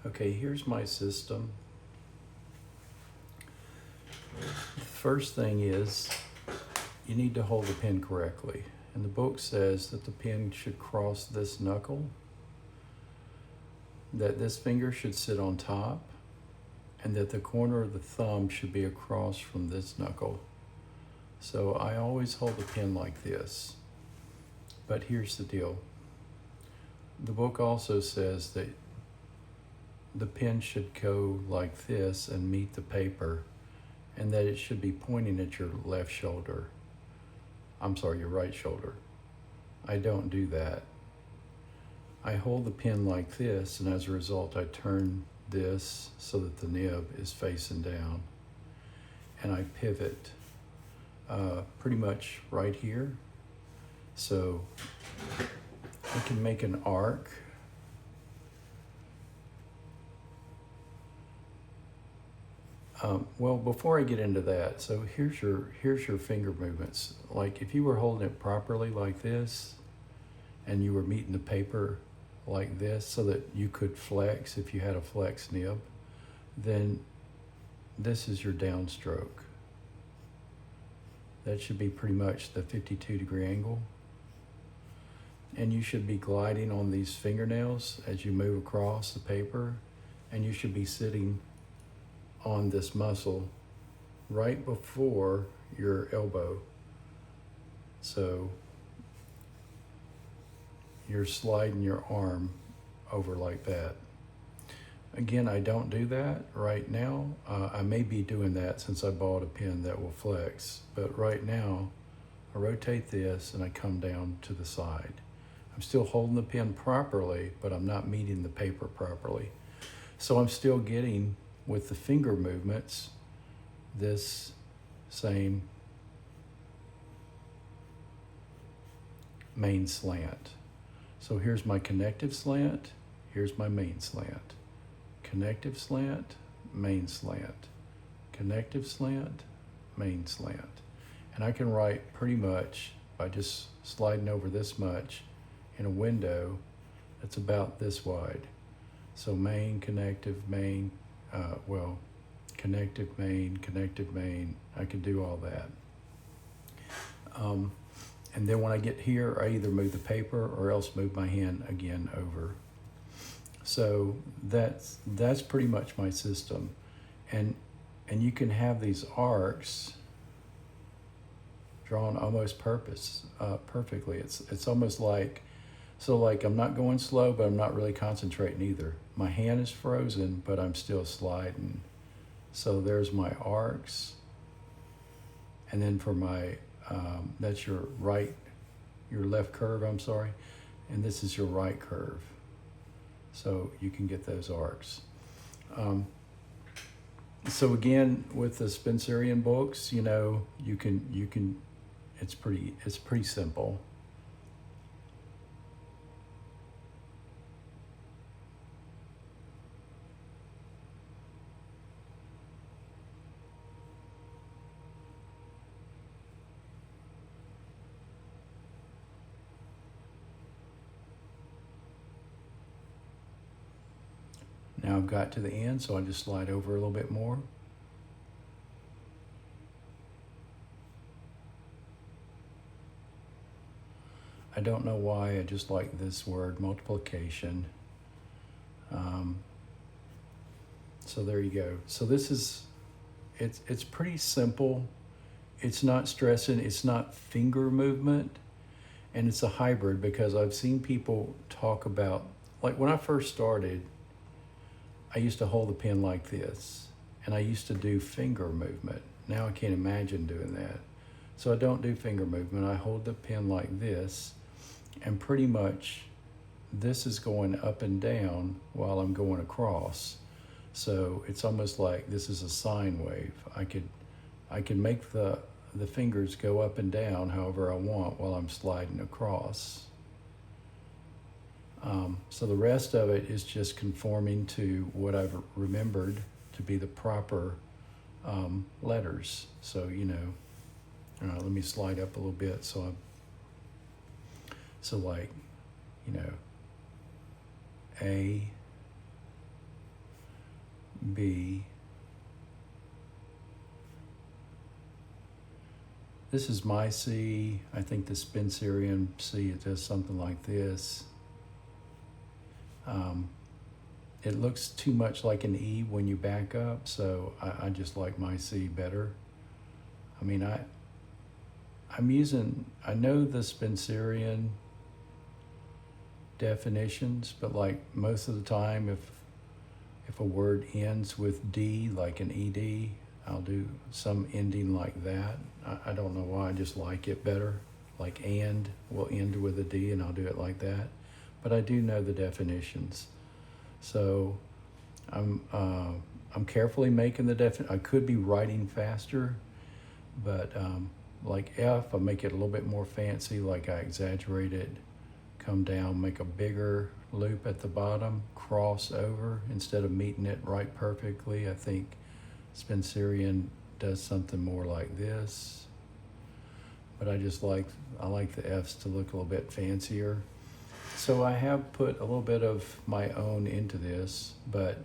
Okay, here's my system. The first thing is you need to hold the pen correctly. And the book says that the pen should cross this knuckle, that this finger should sit on top, and that the corner of the thumb should be across from this knuckle. So I always hold the pen like this. But here's the deal. The book also says that the pen should go like this and meet the paper, and that it should be pointing at your left shoulder. I'm sorry, your right shoulder. I don't do that. I hold the pen like this, and as a result, I turn this so that the nib is facing down, and I pivot pretty much right here. So I can make an arc. Well, before I get into that, so here's your finger movements. Like if you were holding it properly like this, and you were meeting the paper like this so that you could flex if you had a flex nib, then this is your downstroke. That should be pretty much the 52-degree angle. And you should be gliding on these fingernails as you move across the paper, and you should be sitting on this muscle right before your elbow. So you're sliding your arm over like that. Again, I don't do that right now. I may be doing that since I bought a pen that will flex, but right now I rotate this and I come down to the side. I'm still holding the pen properly, but I'm not meeting the paper properly. So I'm still getting, with the finger movements, this same main slant. So here's my connective slant, here's my main slant. Connective slant, main slant. Connective slant, main slant. And I can write pretty much by just sliding over this much in a window that's about this wide. So main, connective, main, connective, main, I can do all that. And then when I get here, I either move the paper or else move my hand again over. So that's pretty much my system. And you can have these arcs drawn almost perfectly. It's almost like, so like I'm not going slow, but I'm not really concentrating either. My hand is frozen, but I'm still sliding. So there's my arcs. And then for my, that's your left curve, I'm sorry. And this is your right curve. So you can get those arcs. So again, with the Spencerian books, you can, it's pretty simple. Now I've got to the end, so I just slide over a little bit more. I don't know why, I just like this word, multiplication. So there you go. So this is, it's pretty simple. It's not stressing, it's not finger movement, and it's a hybrid because I've seen people talk about, like when I first started, I used to hold the pen like this, and I used to do finger movement. Now I can't imagine doing that. So I don't do finger movement. I hold the pen like this, and pretty much this is going up and down while I'm going across. So it's almost like this is a sine wave. I can make the fingers go up and down however I want while I'm sliding across. So the rest of it is just conforming to what I've remembered to be the proper letters. So, let me slide up a little bit. So like, A, B. This is my C. I think the Spencerian C, it does something like this. It looks too much like an E when you back up, so I just like my C better. I mean, I know the Spencerian definitions, but like most of the time, if a word ends with D, like an ED, I'll do some ending like that. I don't know why, I just like it better. Like and will end with a D, and I'll do it like that. But I do know the definitions. So I'm carefully making the I could be writing faster, but like F, I make it a little bit more fancy, like I exaggerate it, come down, make a bigger loop at the bottom, cross over instead of meeting it right perfectly. I think Spencerian does something more like this, but I like the F's to look a little bit fancier. So I have put a little bit of my own into this, but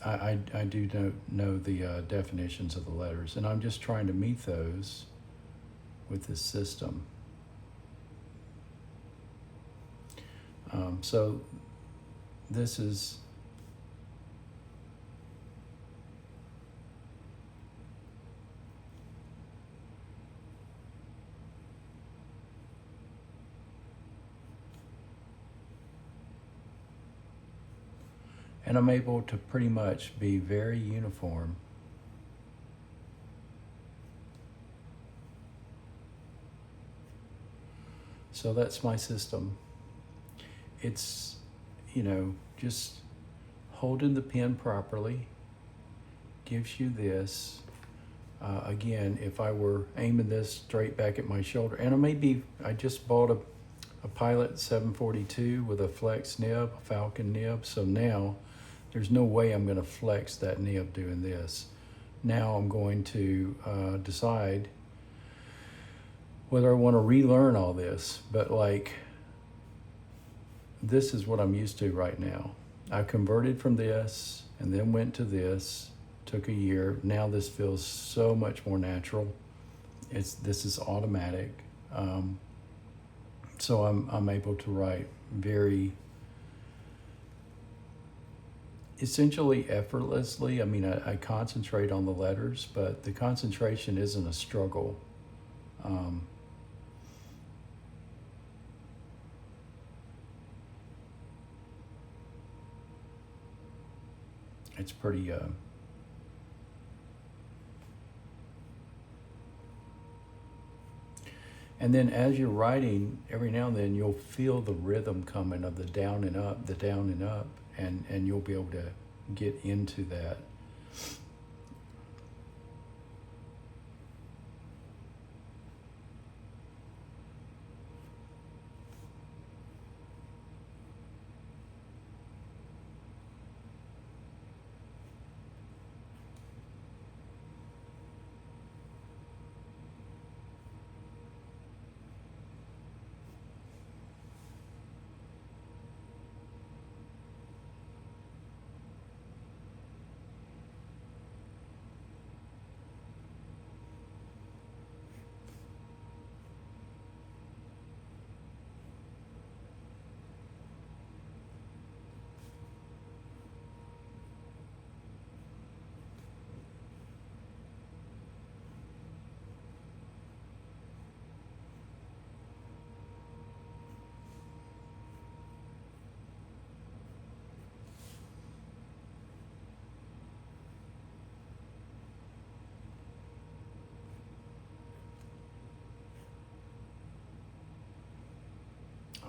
I do know the definitions of the letters, and I'm just trying to meet those with this system. So this is and I'm able to pretty much be very uniform. So that's my system. It's, just holding the pen properly gives you this. Again, if I were aiming this straight back at my shoulder, and I just bought a Pilot 742 with a flex nib, a Falcon nib, so now there's no way I'm going to flex that nib doing this. Now I'm going to decide whether I want to relearn all this, but like, this is what I'm used to right now. I converted from this and then went to this, took a year. Now this feels so much more natural. This is automatic. So I'm able to write very essentially effortlessly. I mean, I concentrate on the letters, but the concentration isn't a struggle. It's pretty, and then as you're writing, every now and then you'll feel the rhythm coming of the down and up, and you'll be able to get into that.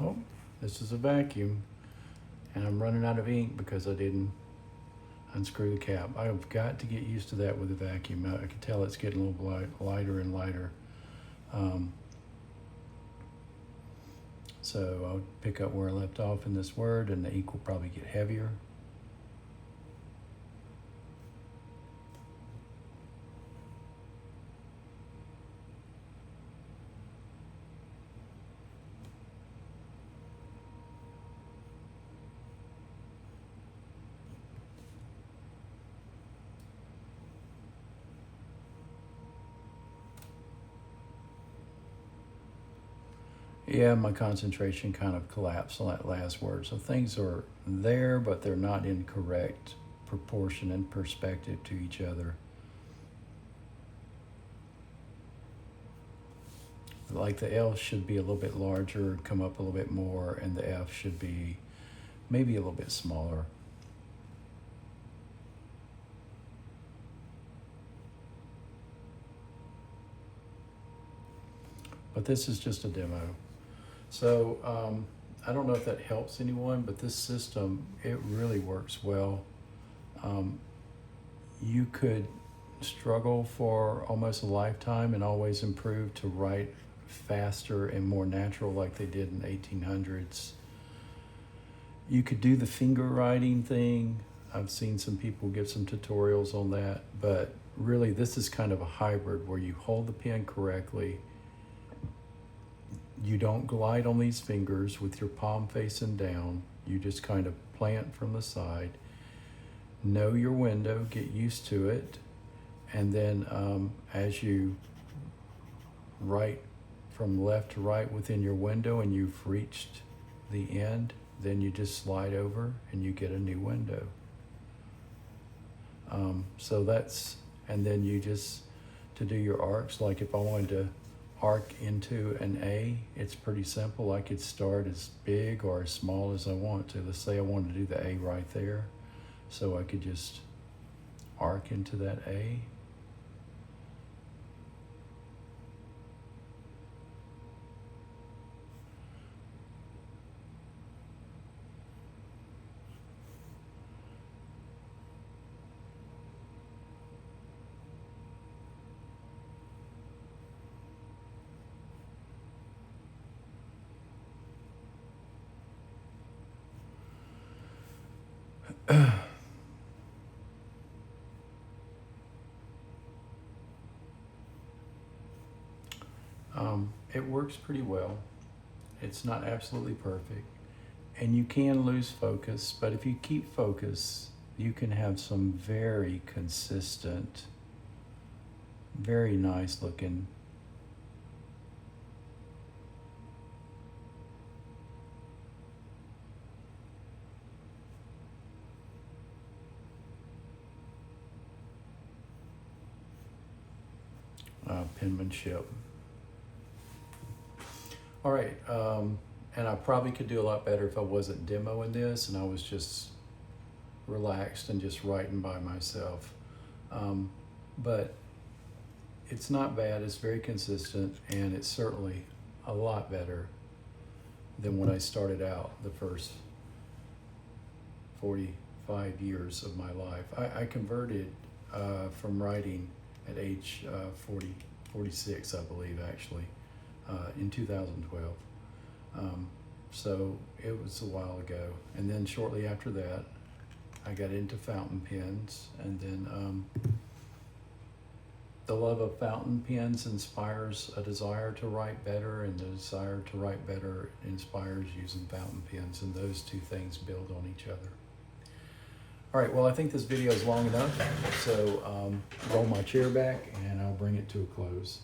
Oh, this is a vacuum, and I'm running out of ink because I didn't unscrew the cap. I've got to get used to that with the vacuum. I can tell it's getting a little lighter and lighter. So I'll pick up where I left off in this word, and the ink will probably get heavier. Yeah, my concentration kind of collapsed on that last word. So things are there, but they're not in correct proportion and perspective to each other. Like the L should be a little bit larger, come up a little bit more, and the F should be maybe a little bit smaller. But this is just a demo. So I don't know if that helps anyone, but this system, it really works well. You could struggle for almost a lifetime and always improve to write faster and more natural like they did in the 1800s. You could do the finger writing thing. I've seen some people give some tutorials on that, but really this is kind of a hybrid where you hold the pen correctly. You don't glide on these fingers with your palm facing down. You just kind of plant from the side. Know your window, get used to it, and then as you write from left to right within your window and you've reached the end, then you just slide over and you get a new window. So that's, and then you just, to do your arcs, like if I wanted to arc into an A, it's pretty simple. I could start as big or as small as I want to. Let's say I wanted to do the A right there. So I could just arc into that A. It works pretty well. It's not absolutely perfect, and you can lose focus, but if you keep focus, you can have some very consistent, very nice looking penmanship. All right, and I probably could do a lot better if I wasn't demoing this and I was just relaxed and just writing by myself. But it's not bad, it's very consistent, and it's certainly a lot better than when I started out the first 45 years of my life. I converted from writing at age 46, I believe, actually. In 2012. So it was a while ago. And then shortly after that, I got into fountain pens. And then the love of fountain pens inspires a desire to write better, and the desire to write better inspires using fountain pens. And those two things build on each other. All right, well, I think this video is long enough. So roll my chair back and I'll bring it to a close.